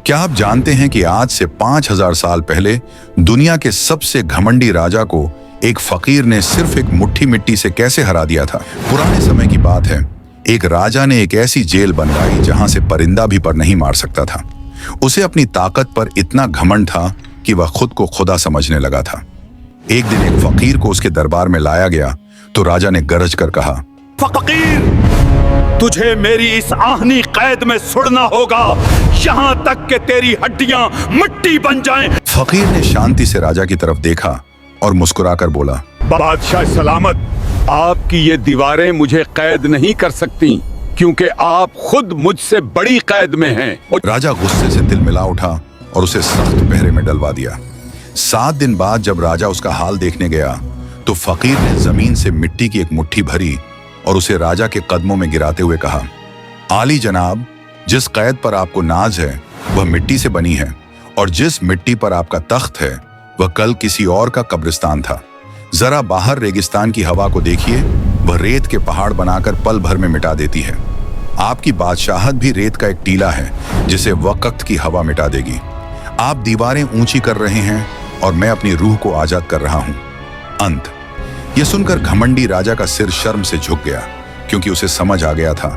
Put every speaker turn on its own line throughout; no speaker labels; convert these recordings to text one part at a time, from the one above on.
क्या आप जानते हैं कि आज से 5000 साल पहले दुनिया के सबसे घमंडी राजा को एक फकीर ने सिर्फ एक मुट्ठी मिट्टी से कैसे हरा दिया था? पुराने समय की बात है। एक राजा ने एक ऐसी जेल बनवाई जहां से परिंदा भी पर नहीं मार सकता था। उसे अपनी ताकत पर इतना घमंड था कि वह खुद को खुदा समझने लगा था। एक दिन एक फकीर को उसके दरबार में लाया गया तो राजा ने गरज कर कहा,
फकीर, तुझे मेरी इस आहनी कैद में सुड़ना होगा, यहाँ तक कि तेरी हड्डियां मिट्टी बन जाएं।
फकीर ने शांति से राजा की तरफ देखा और मुस्कुराकर बोला,
बादशाह सलामत, आपकी ये दीवारें मुझे कैद नहीं कर सकती क्योंकि आप खुद मुझसे बड़ी कैद में हैं।
राजा गुस्से से तिलमिला उठा और उसे सख्त पहरे में डलवा दिया। 7 दिन बाद जब राजा उसका हाल देखने गया तो फकीर ने जमीन से मिट्टी की एक मुट्ठी भरी और उसे राजा के कदमों में गिराते हुए कहा, आली जनाब, जिस कैद पर आपको नाज है वह मिट्टी से बनी है और जिस मिट्टी पर आपका तख्त है वह कल किसी और का कब्रिस्तान था। जरा बाहर रेगिस्तान की हवा को देखिए, वह रेत के पहाड़ बनाकर पल भर में मिटा देती है। आपकी बादशाहत भी रेत का एक टीला है जिसे वक्त की हवा मिटा देगी। आप दीवारें ऊंची कर रहे हैं और मैं अपनी रूह को आजाद कर रहा हूं। अंत। यह सुनकर घमंडी राजा का सिर शर्म से झुक गया क्योंकि उसे समझ आ गया था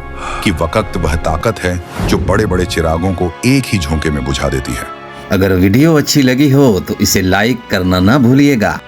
कि वक्त वह ताकत है जो बड़े बड़े चिरागों को एक ही झोंके में बुझा देती है।
अगर वीडियो अच्छी लगी हो तो इसे लाइक करना ना भूलिएगा।